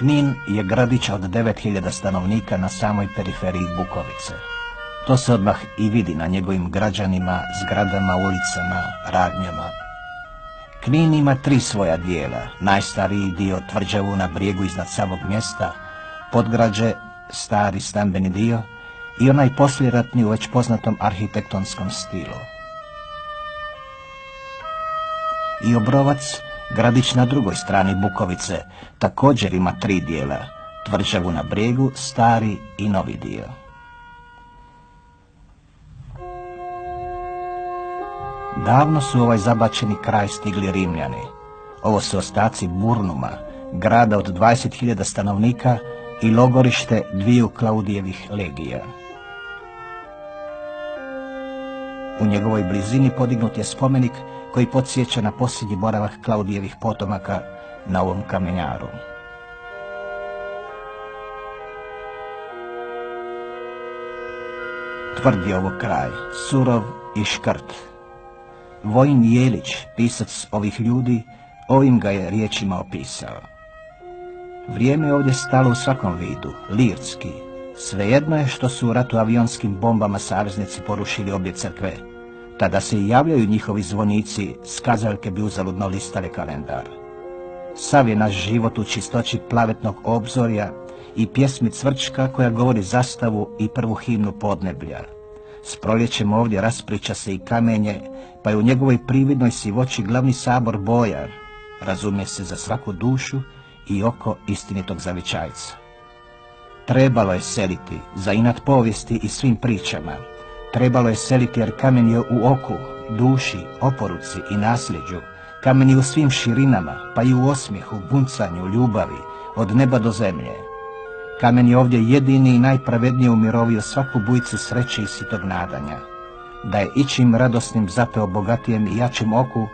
Knin je gradić od 9000 stanovnika na samoj periferiji Bukovice. To se odmah i vidi na njegovim građanima, zgradama, ulicama, radnjama. Knin ima 3 svoja dijela, najstariji dio tvrđavu na brijegu iznad samog mjesta, podgrađe, stari stambeni dio i onaj poslijeratni u već poznatom arhitektonskom stilu. I Obrovac, gradić na drugoj strani Bukovice, također ima 3 dijela, tvrđavu na brijegu, stari i novi dio. Davno su u ovaj zabačeni kraj stigli Rimljani. Ovo su ostaci Burnuma, grada od 20.000 stanovnika i logorište 2 Klaudijevih legija. U njegovoj blizini podignut je spomenik koji podsjeća na posljednji boravak Klaudijevih potomaka na ovom kamenjaru. Tvrd je ovo kraj, surov i škrt. Vojin Jelić, pisac ovih ljudi, ovim ga je riječima opisao. Vrijeme je ovdje stalo u svakom vidu, lirski. Svejedno je što su u ratu avionskim bombama saveznici porušili obje crkve. Tada se i javljaju njihovi zvonici, skazaljke bi uzaludno listale kalendar. Sav je naš život u čistoći plavetnog obzorja i pjesmi cvrčka koja govori zastavu i prvu himnu podneblja. S proljećem ovdje raspriča se i kamenje, pa je u njegovoj prividnoj sivoći glavni sabor boja, razumije se za svaku dušu i oko istinitog zavičajca. Trebalo je seliti za inat povijesti i svim pričama. Trebalo je seliti jer kamen je u oku, duši, oporuci i nasljeđu. Kamen je u svim širinama, pa i u osmijehu, buncanju, ljubavi, od neba do zemlje. Kamen je ovdje jedini i najpravednije umirovio svaku bujicu sreće i sitog nadanja. Da je ičim radosnim zapeo bogatijem i jačim oku,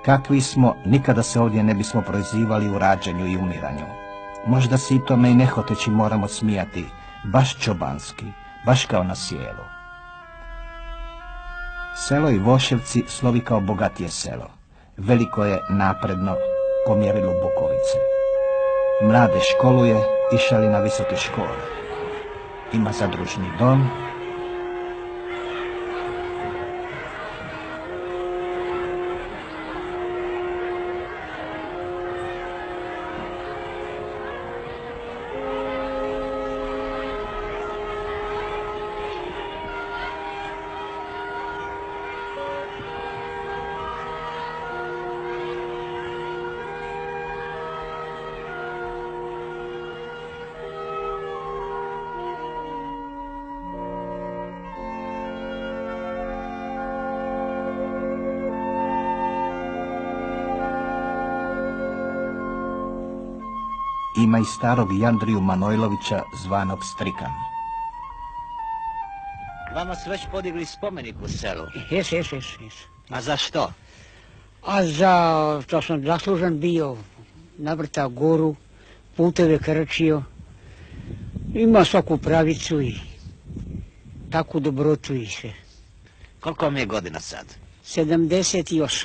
kakvi smo, nikada se ovdje ne bismo proizivali u rađanju i umiranju. Možda se i tome i nehoteći moramo smijati, baš čobanski, baš kao na sjelu. Selo Ivoševci slovi kao bogatije selo. Veliko je, napredno, po mjerilu Bukovice. Mlade školuje, išali na visoke škole. Ima zadružni dom, ima i starog Jandriju Manojlovića zvanog Strikan. Vama su već podigli spomenik u selu. Jes. A za što? A za što sam zaslužan bio, navrtao goru, puteve krčio, ima svaku pravicu i takvu dobrotu i sve. Koliko vam je godina sad? 78.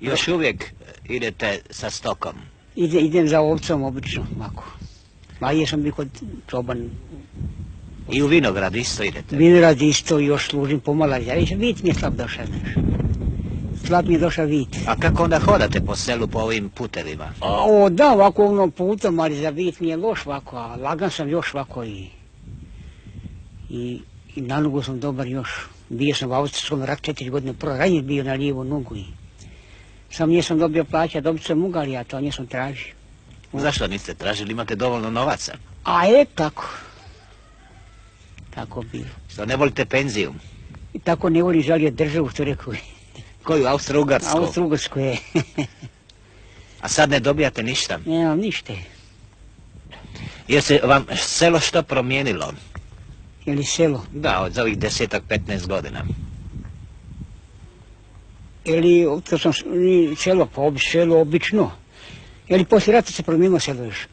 Još uvijek idete sa stokom? Idem za ovcom obično, ovako. A jesam bio kod čoban. I u vinograd isto idete? Vinograd isto, još služim pomala. Vit mi je slab došao, znaš. Slab mi je došao vit. A kako onda hodate po selu po ovim putevima? Da, ovako ovom putom, ali za vit mi je loš ovako, a lagan sam još ovako i na nogu sam dobar još. Bio sam u austrijskom ratu 4 godine, prvo ranjen bio na lijevu nogu i sam nisam dobio plaća, dobit sam ugali, a to nisam tražio. Zašto niste tražili, imate dovoljno novaca? A tako. Tako bilo. Što ne volite penziju? I tako ne volim, žalio državu, što rekao. Koju, Austro-Ugarsku? Austro-Ugarsku je. A sad ne dobijate ništa? Nemam ništa. Jer se vam selo što promijenilo? Je li selo? Da, od ovih 10-15 godina. Ili, to sam selo obično. Ili poslije rata se promijenilo selo još.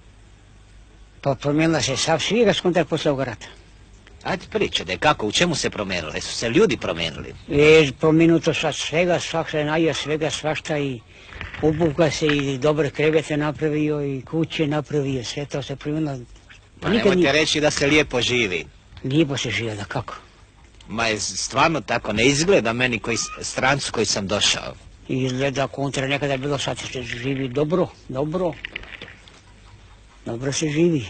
Pa promijenila se sav svijega skontak poslije ovog rata. Ajde pričajte, kako, u čemu se promijenilo? Jesu se ljudi promijenili? Promijenuto sad svega, svak se najio svega svašta i obuka se i dobre krevete napravio i kuće napravio, sve to se promijenilo. Pa nemojte reći da se lijepo živi. Lijepo se živi, da kako? Ma je stvarno tako, ne izgleda meni strancu koji sam došao. Izgleda kontra nekada je bilo, sad se živi dobro, dobro. Dobro se živi.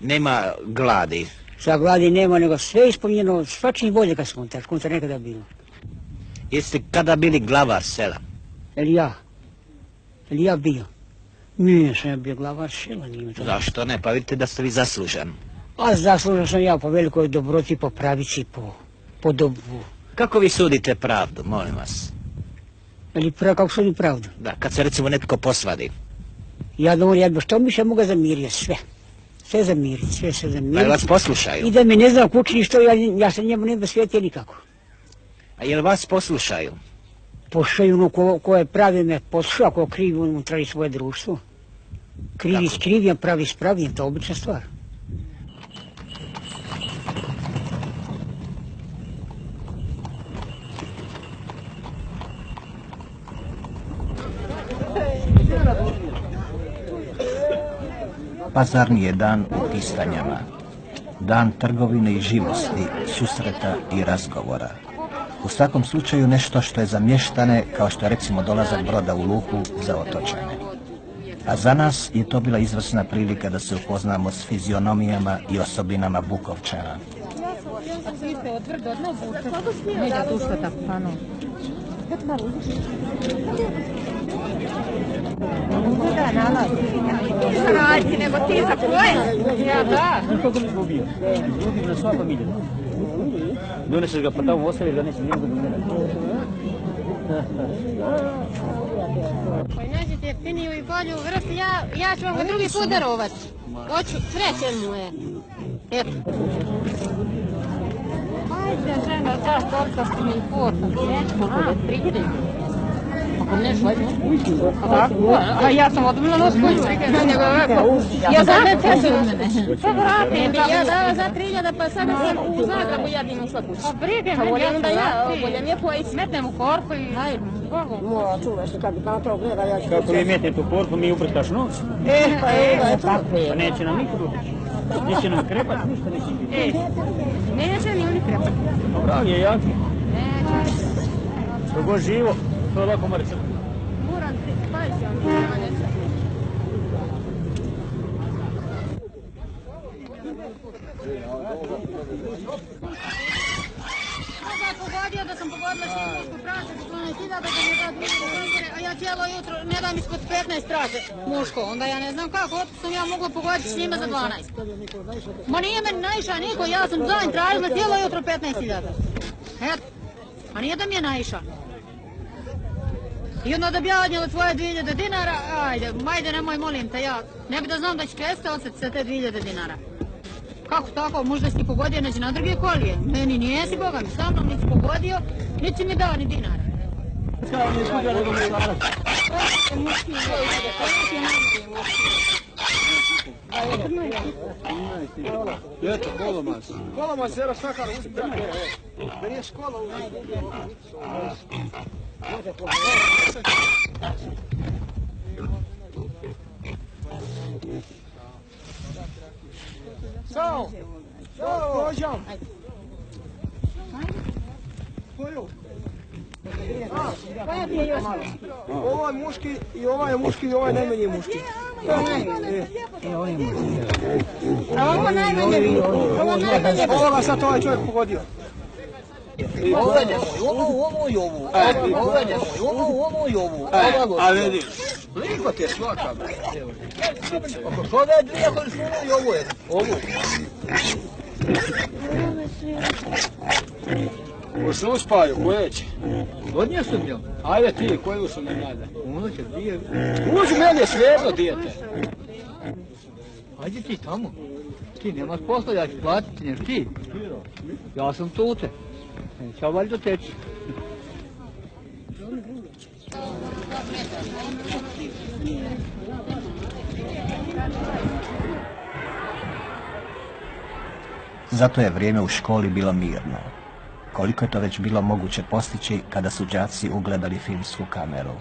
Nema gladi. Sa gladi nema, nego sve ispunjeno, svačini bolje kad smo kontra nekada bilo. Jeste kada bili glavar sela? Ili ja bio? Nije sam ja bio glavar sela, nije to. Zašto ne? Pa vidite da ste vi zaslužan. A zaslužan sam ja po velikoj dobroti, po pravici, po dobru. Kako vi sudite pravdu, molim vas? Ili kako sudim pravdu? Da, kad se recimo netko posvadi. Ja bi što mi se moga zamirio, sve. Sve zamiriti, sve se zamiriti. Pa vas poslušaju? I da mi ne znam kućni što, ja se njemu ne bi svijetio nikako. A jel vas poslušaju? Poslušaju ono ko je pravi me posluša, ko krivi unutra svoje društvo. Krivi s krivim, pravi s pravim, to je obična stvar. Pazarni je dan u Kistanjama. Dan trgovine i živosti, susreta i razgovora. U svakom slučaju nešto što je za mještane, kao što je recimo dolazak broda u luku za otočane. A za nas je to bila izvrsna prilika da se upoznamo s fizionomijama i osobinama Bukovčana. Raditi nego ti za koje? Ja da. Koliko mi izgubio? Izgubio na sva familija. Doneseš ga pa tamo ostaviš ga, neće nijedan umjerati. Pa nađete jeftiniju i bolju vrstu, ja ću vam ga drugi put darovat. Hoću, srećen mu je. Eto. Ajde, žena, da, toliko što mi je porta. Nećemo, prihodi. A ja sam odmila nos koju. Ja znam ne teže od mene. Pa vratim. Ja dala za 3000 pa sad sam u Zagrebu jadim u svakući. Pa brige me, bolje mi je koji smetnem u korpu i... Hajde, Bogu. Moja čuvaš, kad bi kao to gleda, ja ću... Kako vi metnete u korpu, mi uprskaš nos. Pa neće nam niko doći. Neće nam krepati, ništa neće biti. Neće ni oni krepati. Dobro, je jaki. Neće. Kogo živo. To je lako mrca. Moram ti, spaj se on, nema neće. Pogodio da sam pogodila širmušku praće, da ne ti da mi da druge, a ja cijelo jutro ne dam ispod 15 praće muško, onda ja ne znam kako, otko sam ja mogla pogoditi s njima za 12. Ma nije meni naiša niko, ja sam zanj tražila cijelo jutro 15.000. Eto, a nije da mi je naiša. I onda da bi ja odnijela tvoje 2000 dinara, ajde nemoj molim te, ja ne bi da znam da će često ostati sa te 2000 dinara. Kako tako, možda si ti pogodio neće na druge kolije, meni nijesi Boga mi, sa mnom nisi pogodio, niti mi dao ni dinara. Kao mi je skuđa nego mi je larat. Eto, kolomas. Kolomas, evo sakar, uzim. Meni je škola uzim. Sao! Sao, pođam! Koju? Koja ti je još? Ovo je muški i ovaj je muški i ovaj najmanje muški. A ovo najmanje? Ovoga sad ovaj čovjek pogodio. Ovo je nemoj, ovo i ovo. Ovo je nemoj, ovo i ovo. A vidiš, liko ti je svaka. Ako što da je dvije koji su ovo i ovo je. Ovo. Ko se uspaju, koje će? Odnije su mi. Ajde ti, koju su mi nada? Ono će dvije. Uđi meni je svejedno, dijete. Ajde ti tamo. Ti nemaš posla, ja ću platiti, neš ti. Ja sam tute. Neće valjda teći. Zato je vrijeme u školi bilo mirno. Koliko je to već bilo moguće postići kada su đaci ugledali filmsku kameru.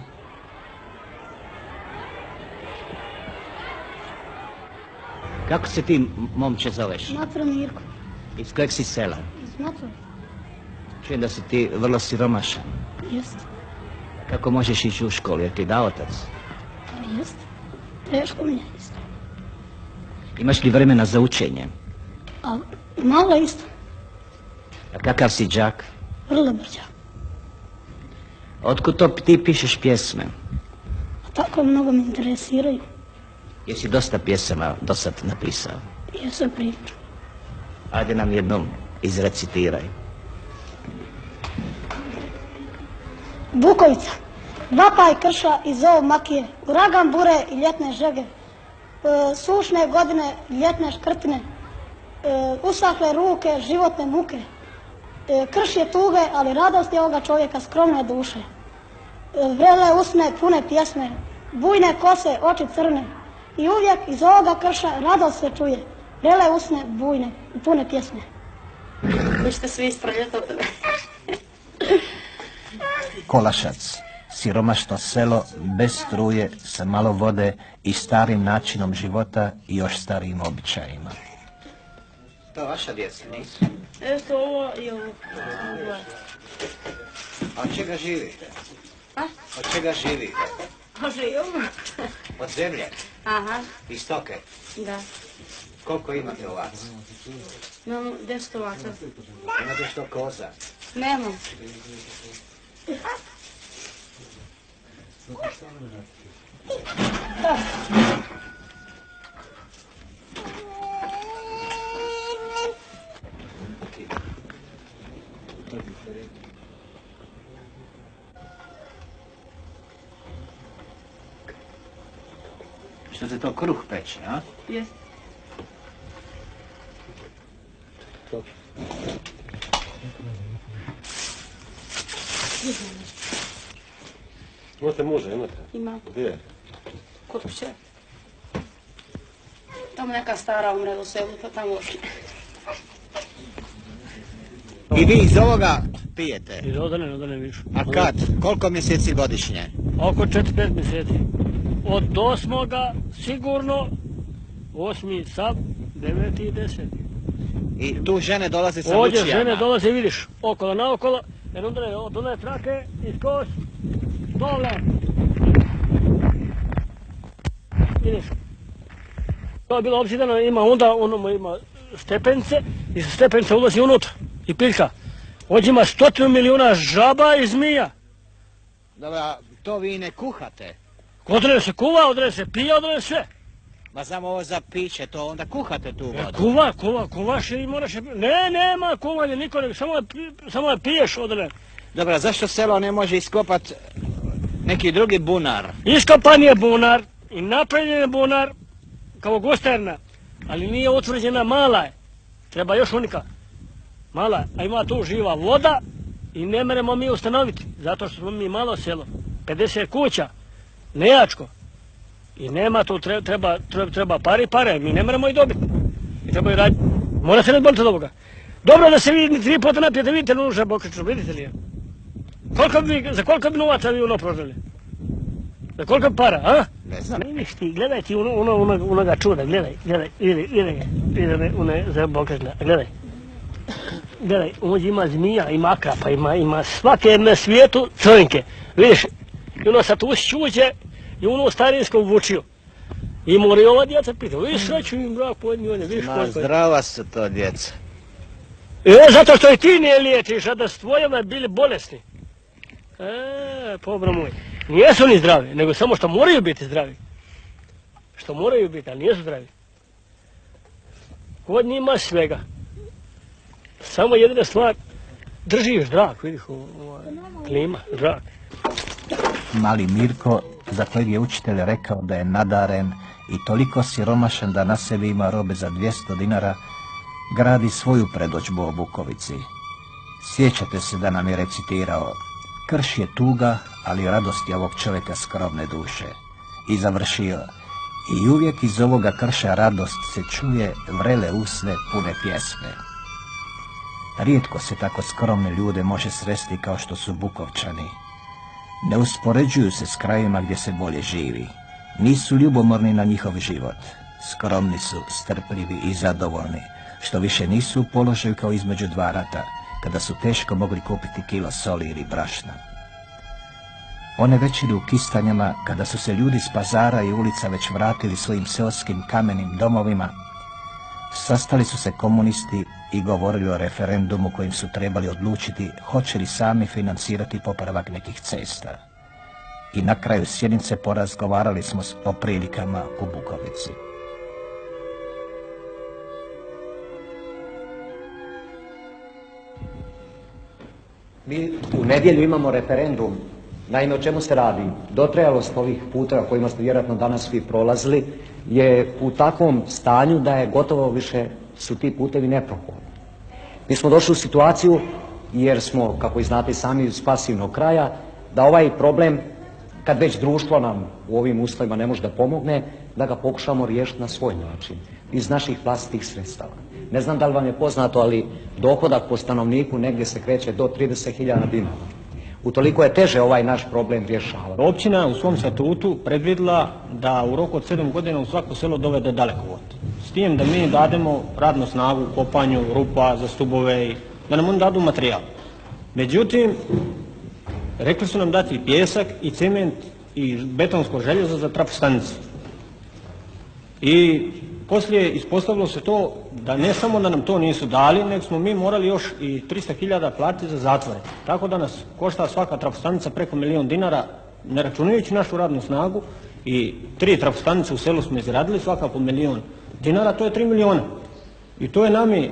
Kako se ti, momče, zoveš? Matra Mirko. Iz kojeg si sela? Iz Matra. Čujem da si ti vrlo siromašan. Jest. Kako možeš ići u školu, jer ti da otac? Jest. Teško mi je isto. Imaš li vremena za učenje? A malo isto. A kakav si đak? Vrlo brđa. Otkud to ti pišeš pjesme? A tako mnogo me interesiraju. Jesi dosta pjesama do sad napisao? Jesam priču. Ajde nam jednom izrecitiraj. Bukovica. Vapaj krša i zov makije. Uragan bure i ljetne žege. Sušne godine, ljetne škrtine. Usahle ruke, životne muke. Krš je tuge, ali radost je ovoga čovjeka skromne duše. Vrele usne, pune pjesme. Bujne kose, oči crne. I uvijek iz ovoga krša radost se čuje. Vrele usne, bujne, pune pjesme. Vi ste svi ispravljati od tebe. Kolašac, siromašno selo, bez struje, sa malo vode i starim načinom života i još starijim običajima. To vaša djeca, nisu? Eto ovo i ovo. A od čega živite? A? Od čega živite? Može i ovo? Od zemlje? Aha, I stoke? da. Koliko imate ovaca? Imamo 10 ovaca. Imate što koza? Nemam. Što se to kruh peče, a? Jest. Imate muža, imate? Imam. Gdje je? Kod kuće. Tamo neka stara umre u selu, pa tamo ošli. I vi iz ovoga pijete? Iz odane više. A kad? Koliko mjeseci godišnje? Oko 4-5 mjeseci. Od 8. sigurno, 8. sab, 9. i 10. I tu žene dolaze sa Ovdje lučijama? žene dolaze, vidiš, okolo naokolo, jer onda je od one trake, iskos, dole. Vidiš, to je bilo opsidano, ima onda, ono ima stepence, i sa stepence ulazi unutra i piljka. Ovdje ima 100 milijuna žaba i zmija. Dobra, to vi ne kuhate? Odre se kuva, odre se pije, odre sve. Ma samo ovo za piće, to onda kuhate tu vodu? Kuvaš i moraš je... Ne, nema kuvanja, niko ne, samo je piješ odre. Dobra, zašto selo ne može iskopat neki drugi bunar? Iskopan je bunar i napravljen je bunar kao gosterna, ali nije utvrđena, mala je. Treba još unika. Mala, a ima tu živa voda i ne meremo mi ustanoviti, zato što smo mi malo selo. 50 kuća, nejačko. I nema tu, treba pare, mi ne moramo i dobiti. I trebaju raditi. Mora se ne boliti od ovoga. Dobro da se vi 3 puta napijete, vidite nuža bokričnu, vidite li je? Za koliko bi novaca vi ono prodali? Za koliko para, a? Ne znam. Vidiš ti, gledaj ti onoga čuda, gledaj, vidi one za bokrične, gledaj. Gledaj, ovdje ima zmija, ima akrapa, ima svake na svijetu crnke. Vidiš, i ono sad ušćuđe, i ono starinsko vučio. I mora i ova djeca pita, vidiš sreću im brak podnije, vidiš koliko je. Zdrava su to djeca. Zato što i ti ne liječiš, a da s tvojima bili bolesni. Pobro moj. Nijesu oni zdravi, nego samo što moraju biti zdravi. Što moraju biti, ali nijesu zdravi. Kod njih ima svega. Samo jedina stvar, držiš zrak, vidiš, klima, zrak. Mali Mirko, za kojeg je učitelj rekao da je nadaren i toliko siromašan da na sebi ima robe za 200 dinara, gradi svoju predodžbu o Bukovici. Sjećate se da nam je recitirao: krš je tuga, ali radost je ovog čovjeka skromne duše. I završio: i uvijek iz ovoga krša radost se čuje, vrele usne pune pjesme. Rijetko se tako skromne ljude može sresti kao što su Bukovčani. Ne uspoređuju se s krajima gdje se bolje živi. Nisu ljubomorni na njihov život. Skromni su, strpljivi i zadovoljni, što više nisu u položaju kao između dva rata, kada su teško mogli kupiti kilo soli ili brašna. One večeri u Kistanjama, kada su se ljudi s pazara i ulica već vratili svojim seoskim kamenim domovima, sastali su se komunisti i govorili o referendumu kojim su trebali odlučiti hoće li sami financirati popravak nekih cesta. I na kraju sjednice porazgovarali smo o prilikama u Bukovici. Mi u nedjelju imamo referendum. Naime, o čemu se radi? Dotrajalost ovih puteva kojima ste vjerojatno danas svi prolazili je u takvom stanju da je gotovo više su ti putevi neprohodni. Mi smo došli u situaciju, jer smo, kako i znate sami, iz pasivnog kraja, da ovaj problem, kad već društvo nam u ovim uslovima ne može da pomogne, da ga pokušamo riješiti na svoj način, iz naših vlastitih sredstava. Ne znam da li vam je poznato, ali dohodak po stanovniku negdje se kreće do 30.000 dinara. Utoliko je teže ovaj naš problem rješavati. Općina u svom statutu predvidjela da u roku od 7 godina u svako selo dovede dalekovod. S tim da mi dademo radnu snagu u kopanju rupa za stubove i da nam oni dadu materijal. Međutim, rekli su nam dati i pjesak i cement i betonsko željezo za trafostanicu. I poslije ispostavilo se to da ne samo da nam to nisu dali, nego smo mi morali još i 300.000 platiti za zatvore. Tako da nas košta svaka trafostanica preko 1 milijun dinara, ne računajući našu radnu snagu, i 3 trafostanice u selu smo izradili, svaka po 1 milijun dinara, to je 3 milijuna. I to je nami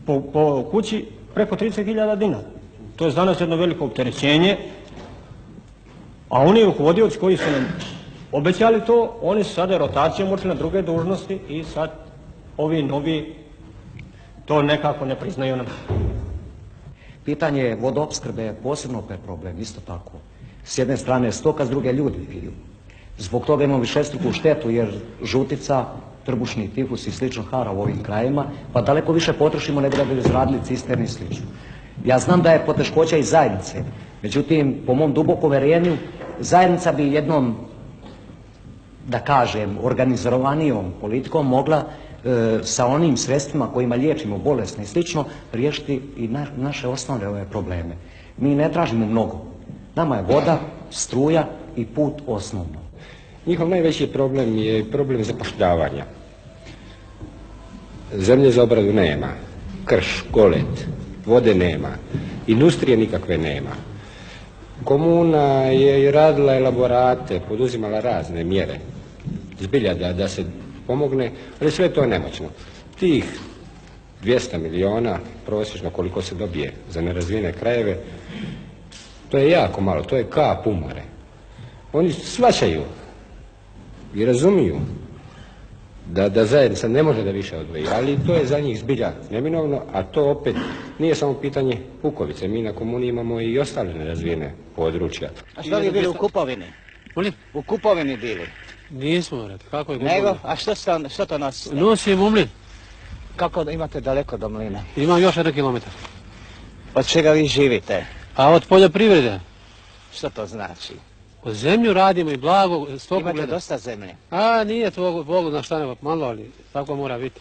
po kući preko 30.000 dinara. To je za nas jedno veliko opterećenje, a oni rukovodioci koji su nam obećali to, oni su sada rotacijom otišli na druge dužnosti i sad ovi novi to nekako ne priznaju nam. Pitanje vodoopskrbe je posebno problem, isto tako. S jedne strane stoka, s druge ljudi piju. Zbog toga imamo višestruku štetu, jer žutica, trbušni tifus i slično hara u ovim krajima, pa daleko više potrošimo nego da bi izradili cisterni i slično. Ja znam da je poteškoća i zajednice, međutim, po mom dubokom uvjerenju, zajednica bi jednom, da kažem, organizovanijom politikom mogla sa onim sredstvima kojima liječimo bolesne i slično riješiti i naše osnovne ove probleme. Mi ne tražimo mnogo. Nama je voda, struja i put osnovno. Njihov najveći problem je problem zapošljavanja. Zemlje za obradu nema, krš, golet, vode nema, industrije nikakve nema. Komuna je radila elaborate, poduzimala razne mjere, zbilja da se pomogne, ali sve to je nemoćno. Tih 200 milijuna prosječno koliko se dobije za nerazvijene krajeve, to je jako malo, to je kap u more. Oni shvaćaju i razumiju da zajednica ne može da više odvoji, ali to je za njih zbilja neminovno, a to opet nije samo pitanje Bukovice. Mi na komuni imamo i ostale nerazvijene područja. A što li bili u Kupovini? U Kupovini bili? Nismo, red, kako je Kupovina? Nego, a što to nosi? Nosim u mlin. Kako imate daleko do mlina? Imam još 1 kilometar. Od čega vi živite? A od poljoprivrede? Što to znači? Od zemlju radimo i blago, stoku Imate gledam. dosta zemlje? A, nije to Bogu na šta nego malo, ali tako mora biti.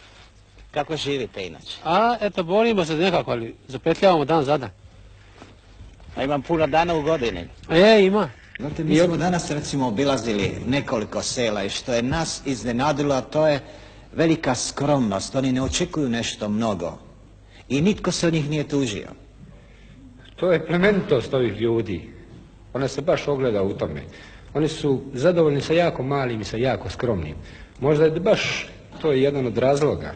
Kako živite inače? A, eto, borimo se nekako, ali zapetljavamo dan za dan. A imam puno dana u godini. Ima. Znate, mi smo danas recimo obilazili nekoliko sela i što je nas iznenadilo, a to je velika skromnost. Oni ne očekuju nešto mnogo i nitko se od njih nije tužio. To je plemenitost ovih ljudi. Ona se baš ogleda u tome. Oni su zadovoljni sa jako malim i sa jako skromnim. Možda je baš to jedan od razloga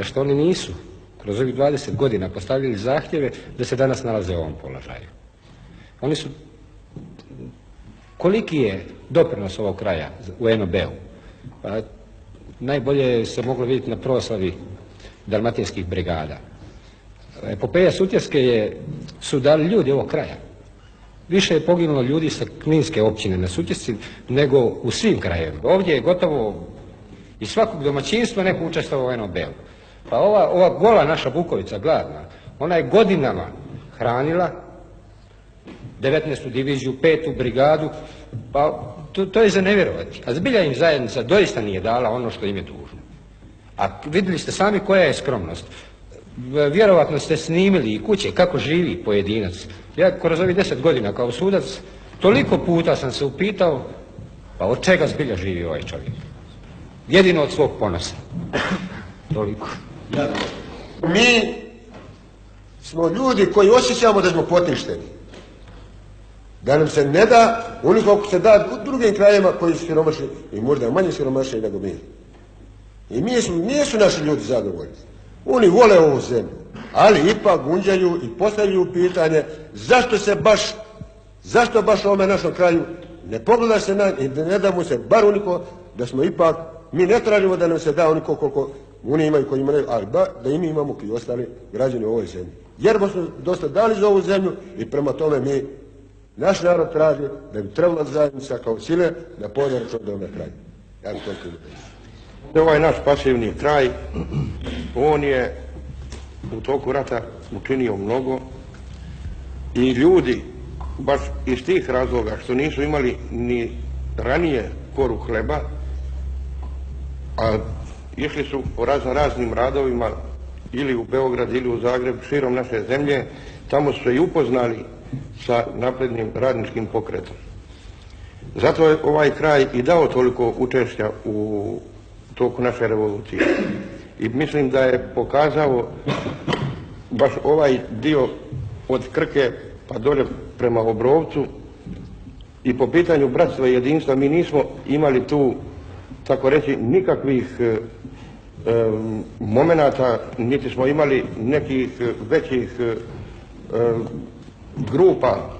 što oni nisu kroz ovih 20 godina postavljali zahtjeve da se danas nalaze u ovom položaju. Oni su... Koliki je doprinos ovog kraja u NOB-u? Pa, najbolje se moglo vidjeti na proslavi dalmatinskih brigada. Epopeja Sutjeske su dali ljudi ovog kraja. Više je poginulo ljudi sa kninske općine na Sutjesci nego u svim krajevima. Ovdje je gotovo iz svakog domaćinstva neko učestvovao u NOB-u. Pa ova gola naša Bukovica, gladna, ona je godinama hranila 19. diviziju, 5. brigadu, pa to je za nevjerovati. A zbilja im zajednica doista nije dala ono što im je dužno. A vidjeli ste sami koja je skromnost. Vjerovatno ste snimili i kuće kako živi pojedinac. Ja kroz ovih 10 godina kao sudac toliko puta sam se upitao, pa od čega zbilja živi ovaj čovjek? Jedino od svog ponosa. Toliko. Mi smo ljudi koji osjećamo da smo potišteni. Da nam se ne da onoliko kako se da u drugim krajevima koji su siromašni i možda manje siromašni nego mi. I nisu naši ljudi zadovoljni. Oni vole ovu zemlju, ali ipak gunđaju i postavljaju pitanje zašto baš ovome našom kraju ne pogleda se na i ne da mu se bar onoliko da smo ipak, mi ne tražimo da nam se da onoliko koliko oni imaju koji imaju, ali da i mi imamo i ostali građani u ovoj zemlji. Jer smo dosta dali za ovu zemlju i prema tome naš narod traži da bi trebala zajednica kao sile da povede račun da ovome kraju. Ja bih to ovaj naš pasivni kraj, on je u toku rata učinio mnogo i ljudi, baš iz tih razloga što nisu imali ni ranije koru hleba, a išli su po raznim radovima ili u Beograd ili u Zagreb, širom naše zemlje, tamo su se i upoznali sa naprednim radničkim pokretom. Zato je ovaj kraj i dao toliko učešća u toku naše revolucije. I mislim da je pokazao baš ovaj dio od Krke pa dolje prema Obrovcu i po pitanju bratstva i jedinstva mi nismo imali tu, tako reći, nikakvih momenata, niti smo imali nekih većih grupa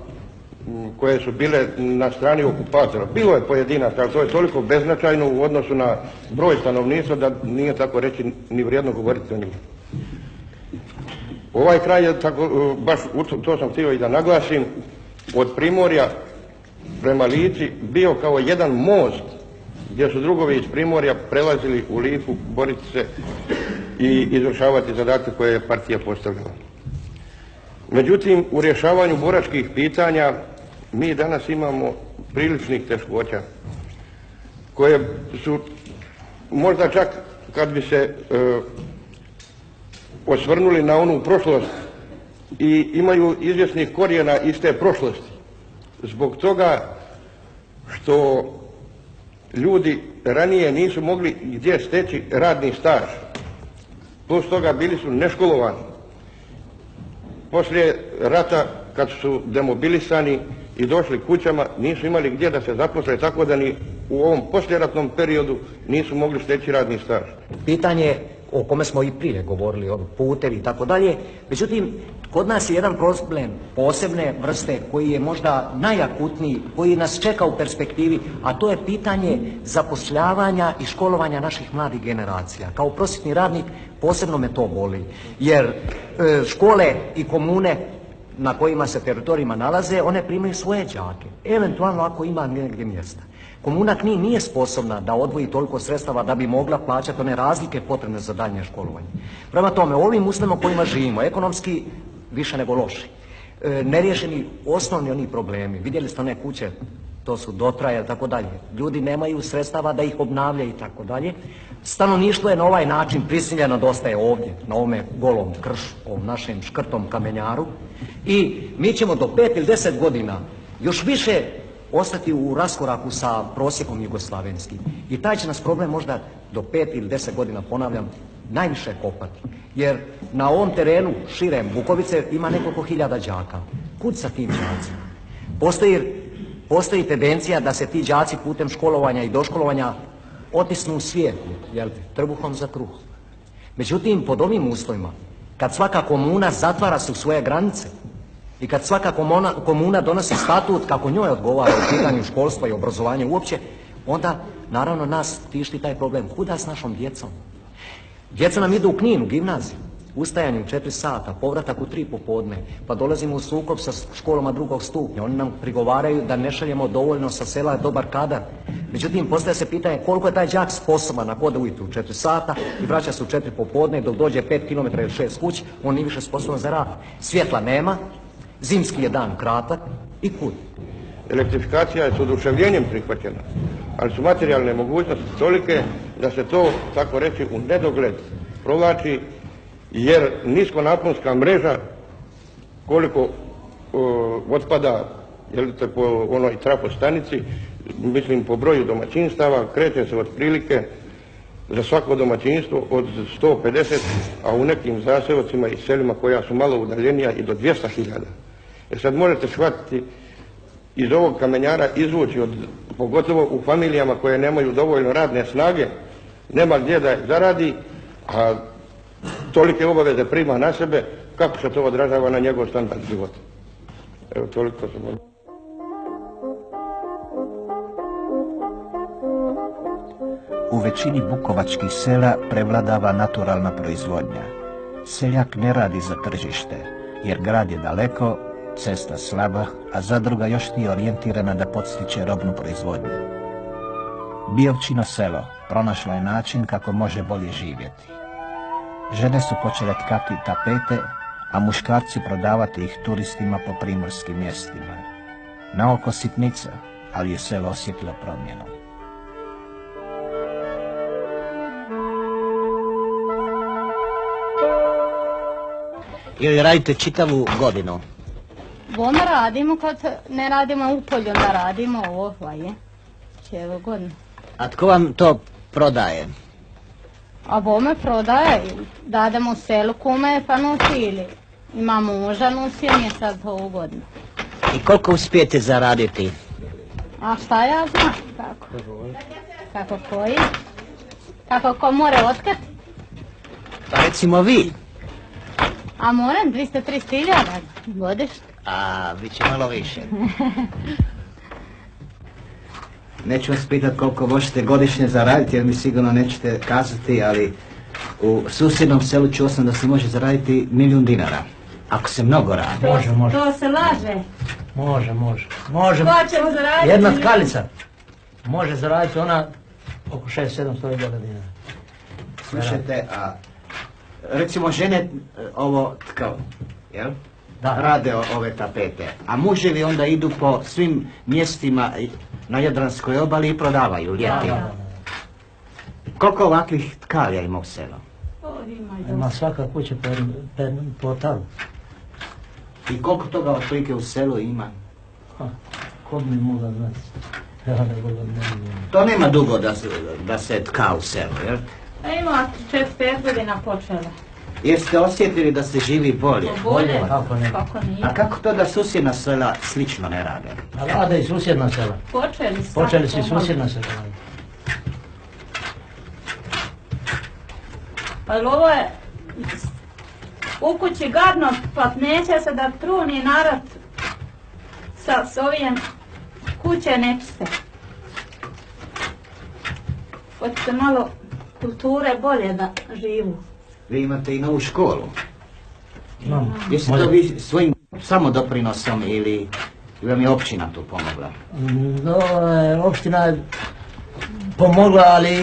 koje su bile na strani okupatora. Bilo je pojedinaca, ali to je toliko beznačajno u odnosu na broj stanovništva da nije, tako reći, ni vrijedno govoriti o njima. Ovaj kraj je tako, baš to sam htio i da naglasim, od Primorja prema Lici bio kao jedan most gdje su drugovi iz Primorja prelazili u Liku boriti se i izvršavati zadatke koje je partija postavljala. Međutim, u rješavanju boračkih pitanja mi danas imamo priličnih teškoća koje su možda čak kad bi se osvrnuli na onu prošlost i imaju izvjesnih korijena iz te prošlosti. Zbog toga što ljudi ranije nisu mogli gdje steći radni staž. Plus toga bili su neškolovani. Poslije rata, kad su demobilisani i došli kućama, nisu imali gdje da se zaposle, tako da ni u ovom poslijeratnom periodu nisu mogli steći radni staž. Pitanje o kome smo i prije govorili, o putevi i tako dalje, međutim, kod nas je jedan problem posebne vrste koji je možda najakutniji, koji nas čeka u perspektivi, a to je pitanje zapošljavanja i školovanja naših mladih generacija. Kao prosvjetni radnik posebno me to boli, jer škole i komune na kojima se teritorijima nalaze, one primaju svoje đake, eventualno ako ima negdje mjesta. Komuna Knin nije sposobna da odvoji toliko sredstava da bi mogla plaćati one razlike potrebne za daljnje školovanje. Prema tome, ovim uslovima kojima živimo, ekonomski više nego loši, neriješeni osnovni oni problemi, vidjeli ste one kuće, to su dotraje i tako dalje, ljudi nemaju sredstava da ih obnavljaju i tako dalje, stanovništvo je na ovaj način prisiljeno da ostaje ovdje, na ovome golom kršu, ovom našem škrtom kamenjaru i mi ćemo do 5 ili 10 godina još više ostati u raskoraku sa prosjekom jugoslavenskim. I taj će nas problem možda do 5 ili 10 godina, ponavljam, najviše kopati. Jer na ovom terenu širem Bukovice ima nekoliko hiljada đaka. Kud sa tim đacima? Postoji tendencija da se ti đaci putem školovanja i doškolovanja otisnu u svijet, jel, trbuhom za kruh. Međutim, pod ovim uslovima, kad svaka komuna zatvara se u svoje granice, i kad svaka komuna donosi statut kako njoj odgovara u pitanju školstva i obrazovanja uopće, onda naravno nas tišti taj problem. Kuda s našom djecom? Djeca nam idu u Knin, u gimnaziju, Ustajanje u 4 sata, povratak u 3 popodne, pa dolazimo u sukob sa školama drugog stupnja. Oni nam prigovaraju da ne šaljemo dovoljno sa sela dobar kadar. Međutim, postaje se pitanje koliko je taj đak sposoban ako ode ujutru u 4 sata i vraća se u 4 popodne i dok dođe 5 km ili 6 kući, on nije više sposoban za rad. Svjetla nema, zimski je dan kratak i kud? Elektrifikacija je s oduševljenjem prihvaćena, ali su materijalne mogućnosti tolike da se to, tako reći, u nedogled provlači, jer niskonaponska mreža koliko otpada po onoj trafostanici, mislim po broju domaćinstava, kreće se otprilike za svako domaćinstvo od 150, a u nekim zaseocima i selima koja su malo udaljenija i do 200.000. Sad možete shvatiti iz ovog kamenjara izvući, pogotovo u familijama koje nemaju dovoljno radne snage, nema gdje da je zaradi, a tolike obaveze prima na sebe, kako se to odražava na njegov standard života. Evo, toliko sam možda. U većini bukovačkih sela prevladava naturalna proizvodnja. Seljak ne radi za tržište, jer grad je daleko, cesta slaba, a zadruga još nije orijentirana da podstiče robnu proizvodnju. Bijovčino selo pronašlo je način kako može bolje živjeti. Žene su počele tkati tapete, a muškarci prodavati ih turistima po primorskim mjestima. Na oko sitnica, ali je selo osjetilo promjenu. Ili radite čitavu godinu? Bome radimo, kad ne radimo u polju, onda radimo ovo, je, cijelu godinu. A tko vam to prodaje? A bome prodaje, dademo u selu kume pa nosi ili ima muža nosi, on je sad ovu godinu. I koliko uspijete zaraditi? A šta ja znam, kako? Kako koji? Kako ko more otkriti? Pa recimo vi. A moram 200-300 godišnje. A, bit će malo više. Neću vas pitati koliko možete godišnje zaraditi, jer mi sigurno nećete kazati, ali u susjednom selu čuo sam da se može zaraditi 1.000.000 dinara. Ako se mnogo radi. Može. To se laže. Može. Ko ćemo zaraditi? Jedna tkalica može zaraditi ona oko 600-700 dinara. Slušajte, a recimo žene ovo tkao, jel? Da. Rade ove tapete, a muževi onda idu po svim mjestima na Jadranskoj obali i prodavaju ljeti. Koliko ovakvih tkalja ima u selu? Ima svaka kuća po talu. I koliko toga otprilike u selu ima? Ko bi mogla znati? To nema dugo da se tka u selu, jel? Ima 4-5 godina počela. Jeste osjetili da se živi bolje? Bolje? Kako nije? A kako to da susjedna sela slično ne rade? A rade i susjedna sela. Počeli su i susjedna sela. Pa ovo je u kući gadno, pa neće se da truni narod s ovim kuće nečiste. Hoćete malo kulture bolje da živu. Vi imate i novu školu. Imamo. Jeste to vi svojim samodoprinosom ili vam je općina tu pomogla? No, opština je pomogla, ali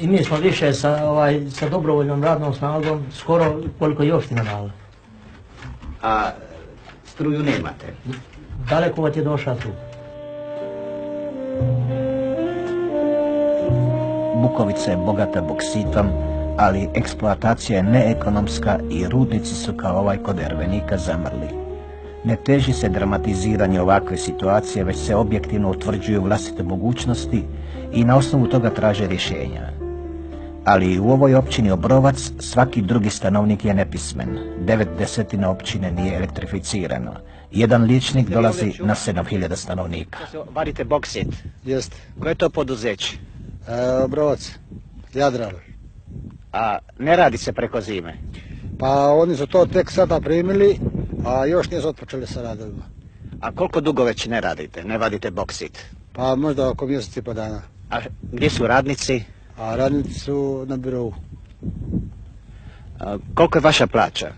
i mi smo više sa dobrovoljnom radnom snagom, skoro koliko i opština dala. A struju nemate? Dalekovod je došao tu. Bukovica je bogata boksitom, ali eksploatacija je neekonomska i rudnici su kao ovaj kod Ervenika zamrli. Ne teži se dramatiziranje ovakve situacije, već se objektivno utvrđuju vlastite mogućnosti i na osnovu toga traže rješenja. Ali u ovoj općini Obrovac svaki drugi stanovnik je nepismen. 9/10 općine nije elektrificirano. Jedan liječnik dolazi na 7.000 stanovnika. Varite boksit. Jeste. Koje je to poduzeće? Obrovac, Jadran. A ne radi se preko zime? Pa oni su to tek sada primili, a još nisu otpočeli sa radovima. A koliko dugo već ne radite, ne vadite boksit? Pa možda oko mjesec i po dana. A gdje su radnici? A radnici su na birovu. Koliko je vaša plaća?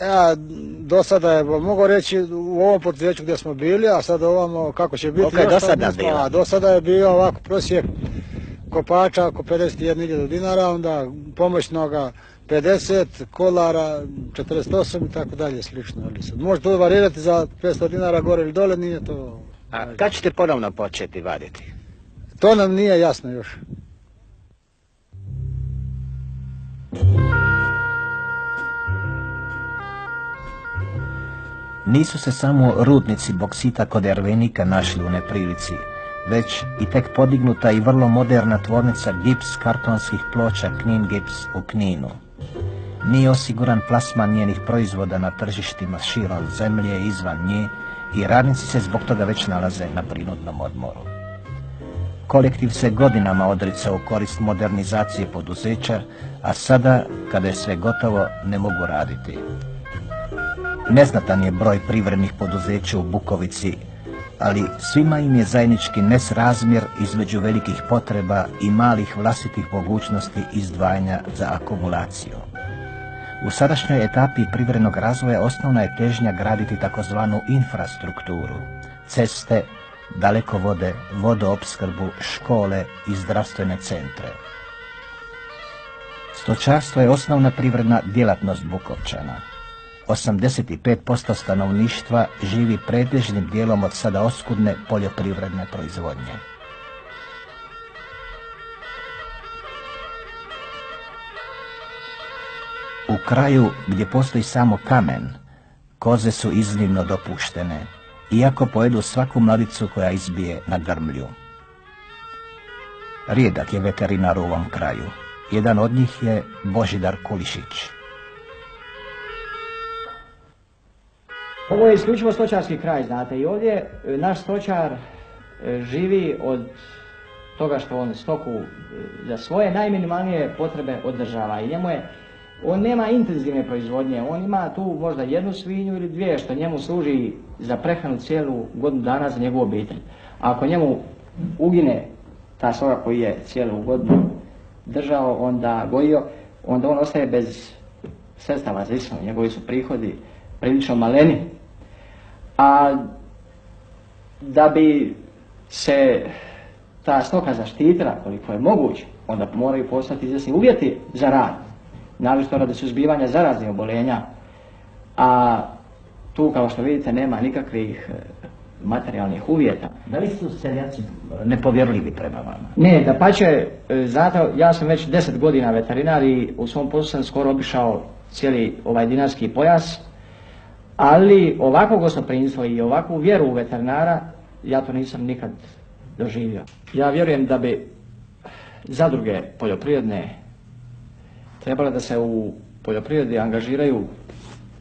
Ja do sada je, mogu reći, u ovom poduzeću gdje smo bili, a sad ovamo kako će biti. Koliko je do sada bila? Do sada je bio ovako prosjek kopača oko 51.000 dinara, onda pomoćnoga 50, kolara 48 i tako dalje slično. Može to varirati za 500 dinara gore ili dole, nije to... A kad ćete ponovno početi vaditi? To nam nije jasno još. Nisu se samo rudnici boksita kod Ervenika našli u neprilici, već i tek podignuta i vrlo moderna tvornica gips kartonskih ploča Knin Gips u Kninu. Nije osiguran plasman njenih proizvoda na tržištima širom zemlje i izvan nje i radnici se zbog toga već nalaze na prinudnom odmoru. Kolektiv se godinama odricao u korist modernizacije poduzeća, a sada, kada je sve gotovo, ne mogu raditi. Neznatan je broj privrednih poduzeća u Bukovici, ali svima im je zajednički nesrazmjer između velikih potreba i malih vlastitih mogućnosti izdvajanja za akumulaciju. U sadašnjoj etapi privrednog razvoja osnovna je težnja graditi takozvanu infrastrukturu, ceste, dalekovode, vodoopskrbu, škole i zdravstvene centre. Stočarstvo je osnovna privredna djelatnost Bukovčana. 85% stanovništva živi pretežnim dijelom od sada oskudne poljoprivredne proizvodnje. U kraju gdje postoji samo kamen, koze su iznimno dopuštene, iako pojedu svaku mladicu koja izbije na grmlju. Rijedak je veterinar u ovom kraju. Jedan od njih je Božidar Kulišić. Ovo je isključivo stočarski kraj, znate, i ovdje naš stočar živi od toga što on stoku za svoje najminimalnije potrebe održava i on nema intenzivne proizvodnje, on ima tu možda jednu svinju ili dvije što njemu služi za prehranu cijelu godinu dana za njegovu obitelj. A ako njemu ugine ta stoka koji je cijelu godinu držao, onda gojio, onda on ostaje bez sredstava za ishranu, njegovi su prihodi prilično maleni. A da bi se ta stoka zaštitila koliko je moguće, onda moraju postati izvjesni uvjeti za rad, naročito radi suzbivanja zaraznih oboljenja, a tu kao što vidite nema nikakvih materijalnih uvjeta. Da li su seljaci nepovjerljivi prema vama? Ne, dapače, znate, ja sam već 10 godina veterinar i u svom poslu sam skoro obišao cijeli ovaj dinarski pojas, ali ovako gostoprimstvo i ovakvu vjeru u veterinara, ja to nisam nikad doživio. Ja vjerujem da bi zadruge poljoprivredne trebale da se u poljoprivredi angažiraju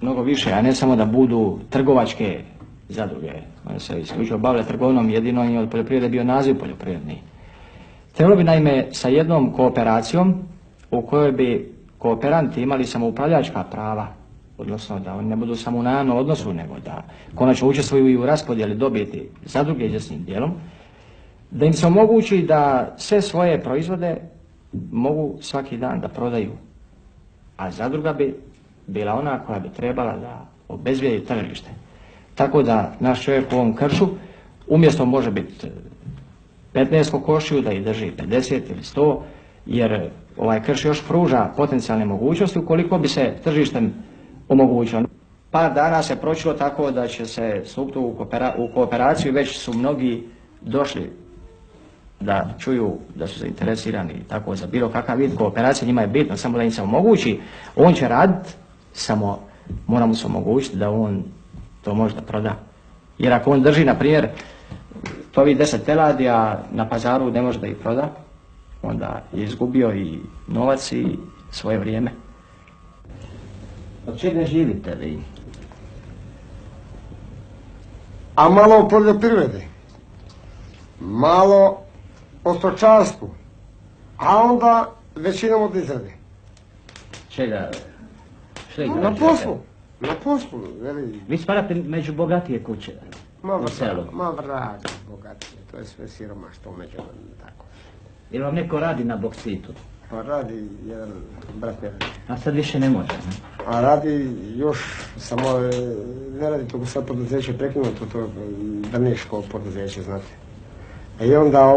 mnogo više, a ne samo da budu trgovačke zadruge. One se isključivo bavile trgovinom, jedino im od poljoprivrede bio naziv poljoprivredni. Trebalo bi naime sa jednom kooperacijom u kojoj bi kooperanti imali samoupravljačka prava, odnosno da oni ne budu samo u najamnom odnosu, nego da konačno učestvuju i u raspodjeli dobiti zadruge izvjesnim dijelom, da im se omogući da sve svoje proizvode mogu svaki dan da prodaju. A zadruga bi bila ona koja bi trebala da obezvrijedi tržište. Tako da naš čovjek u ovom kršu umjesto može biti 15 kokošiju, da ih drži 50 ili 100, jer ovaj krš još pruža potencijalne mogućnosti ukoliko bi se tržištem omogućilo. Par dana se pročilo tako da će se stupiti u kooperaciju, već su mnogi došli da čuju da su zainteresirani tako za bilo kakav vid kooperacije, njima je bitno samo da im se omogući, on će raditi, samo mora mu se omogućiti da on to može da proda. Jer ako on drži, na primjer, to vi 10 teladi, a na pazaru ne može da ih proda, onda je izgubio i novac i svoje vrijeme. Od čega živite vi? A malo o poljoprivredi, malo o stočarstvu, a onda većinom od izrade. Čega? Na poslu. Na poslu, veli. Vi spadate među bogatije kuće u selu. Ma vrag, bogatije, to je sve siromaštvo među tako. Jer vam neko radi na boksitu? Pa radi jedan brat ne radi. A sad više ne može, ne? A radi još, samo ne radi toga sad poduzeće prekinuto, to drniško poduzeće, znate. I onda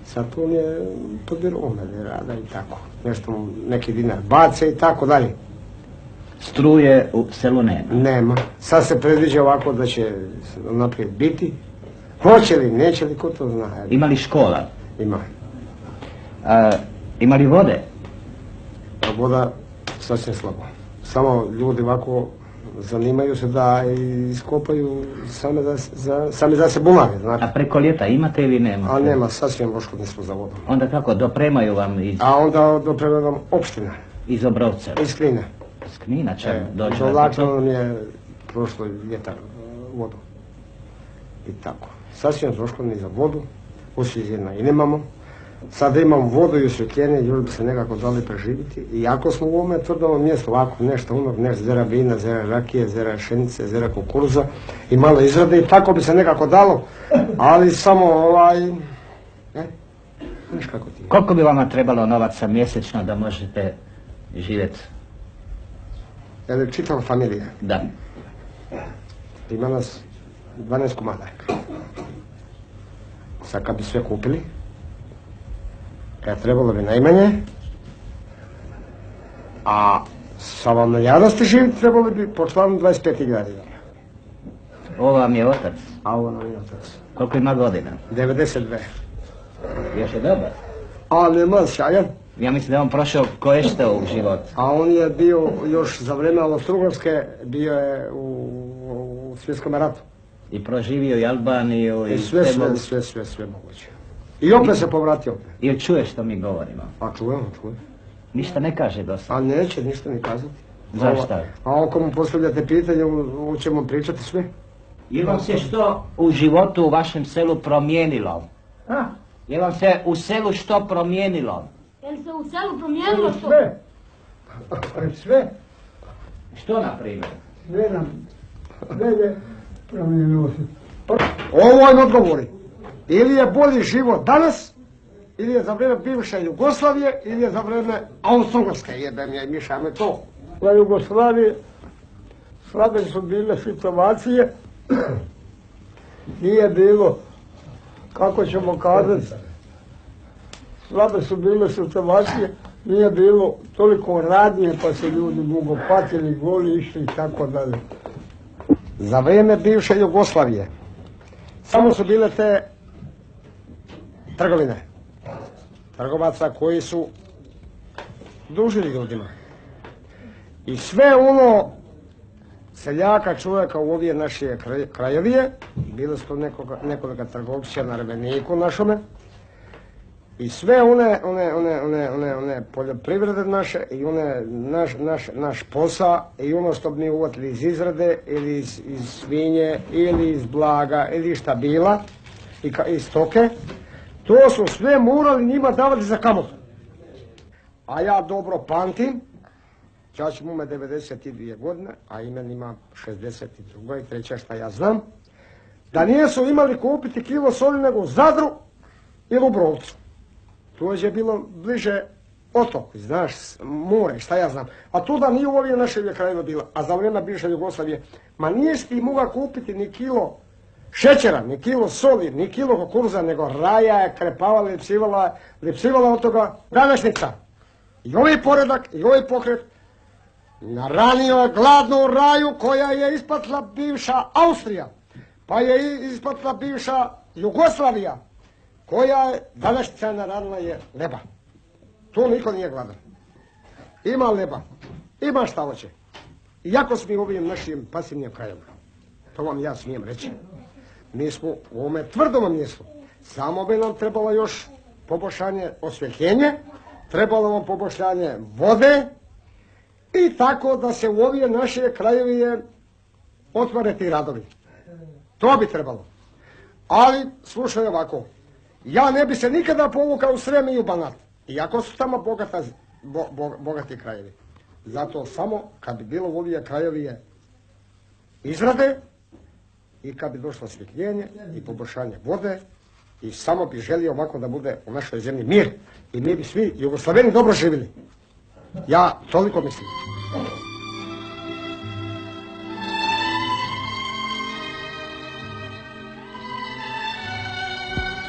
sad on je pod birom rada i tako. Nešto mu neki dinar bace i tako dalje. Struje u selu nema? Nema. Sad se predviđa ovako da će naprijed biti. Hoće li, neće li, ko to zna. Ima li škola? Ima. Ima li vode? Voda sasvim slabo. Samo ljudi ovako zanimaju se da iskopaju sami za se bumage, znate. A preko ljeta imate ili nema? A nema, sasvim oškodni smo za vodu. Onda kako, dopremaju vam iz... A onda dopremaju vam opština. Iz Obrovca? Iz Knina. Iz Knina će doći? Dolakno nam je prošlo ljetar vodu. I tako. Sasvim oškodni za vodu, osvjetljenja i nemamo. Sada imamo vodu i osvjetljenje, ljudi bi se nekako dali preživiti. Iako smo u ovome tvrdovom mjestu, ovako nešto zera vina, zera rakije, zera šenice, zera kukuruza i malo izrade i tako bi se nekako dalo, ali samo znaš kako ti je. Koliko bi vama trebalo novaca mjesečno da možete živjeti? Je li čitava familija? Da. Ima nas 12 komada. Sad kad bi sve kupili, trebalo bi najmanje, a sa vam na javnosti živjeti trebalo bi po članu 25.000 dinara. Ovo vam je otac? A ovo nam je otac. Koliko ima godina? 92. Još je dobar? A nema sjajan. Ja mislim da je on prošao koje što u životu. A on je bio još za vrijeme Austro-Ugarske, bio je u Svjetskom ratu. I proživio i Albaniju i sve moguće. I opet se povratio. I čuješ što mi govorimo? Pa čujem. Ništa ne kaže do sada? A neće ništa ni kazati. Zašto? A ako mu postavljate pitanje, ćemo pričati sve. Je vam se što u životu u vašem selu promijenilo? Je vam se u selu što promijenilo? Je li se u selu promijenilo što? Sve. Što na primjer? Sve nam. Sve je promijenilo se. Ovo im odgovori. Ili je bolji život danas, ili je za vrijeme bivše Jugoslavije, ili je za vrijeme Austro-Ugarske, jebem je, mišame to. Na Jugoslaviji slabe su bile situacije, nije bilo, kako ćemo kazati, slabe su bile situacije, nije bilo toliko radnje pa se ljudi mogu patili, goli išli i tako dalje. Za vrijeme bivše Jugoslavije samo su bile te trgovine, trgovaca koji su dužili ljudima. I sve ono seljaka, čovjeka u ovije naše krajevije, bile su to nekoliko trgovća na Rebeniku našome, i sve one poljoprivrede naše i naš posao i ono što bi mi uvatili iz izrade ili iz svinje ili iz blaga ili šta bila i stoke, to su sve morali njima davati za kamatu. A ja dobro pamtim, čač mu me 92 godine, a imen ima 62 i treća šta ja znam, da nisu imali kupiti kilo soli nego u Zadru ili u Brovcu. To je bilo bliže otok, znaš, more, šta ja znam. A tu da nije u ovih naših krajeva bila, a za vrijeme bivše Jugoslavije, ma nisi ti mogla kupiti ni kilo šećera, ni kilo soli, ni kilo kukuruza, nego raja je krepavala, lipsivala od toga današnjica. I ovaj poredak, i ovaj pokret naranio gladnu raju koja je isplatila bivša Austrija, pa je isplatila bivša Jugoslavija, koja je današnjica naranila je leba. Tu niko nije gladan. Ima leba, ima šta hoće. Iako smo u ovim našim pasivnim krajima, to vam ja smijem reći, mi smo u ovome tvrdom mjestu. Samo bi nam trebalo još poboljšanje osvjetljenje, trebalo nam poboljšanje vode i tako da se u ovije naše krajevije otvore ti radovi. To bi trebalo. Ali, slušaj ovako, ja ne bi se nikada povukao u Srem i u Banat, iako su tamo bogati krajevi. Zato samo kad bi bilo u ovije krajevije izrade i kad bi došlo osvjetljenje i poboljšanje vode I samo bih želio ovako da bude u našoj zemlji mir. I mi bi svi Jugoslaveni dobro živjeli. Ja toliko mislim.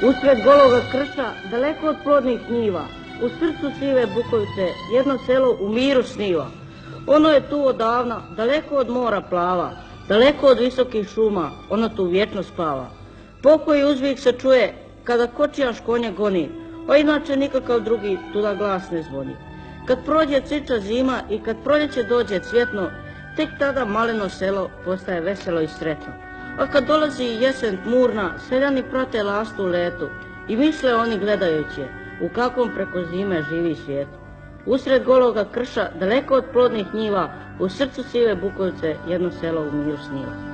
Usred gologa krša, daleko od plodnih njiva, u srcu sive Bukovice, jedno selo u miru sniva. Ono je tu odavna, daleko od mora plava, daleko od visokih šuma, ono tu vječno spava. Pokoj uzvik se čuje kada kočijaš konje goni, a inače nikakav drugi tuda glas ne zvoni. Kad prođe ciča zima i kad proljeće dođe cvjetno, tek tada maleno selo postaje veselo i sretno. A kad dolazi jesen tmurna, seljani prate lastu u letu i misle oni gledajući u kakvom preko zime živi svijetu. Usred gologa krša, daleko od plodnih njiva, u srcu sive Bukovice, jedno selo u miru sniva.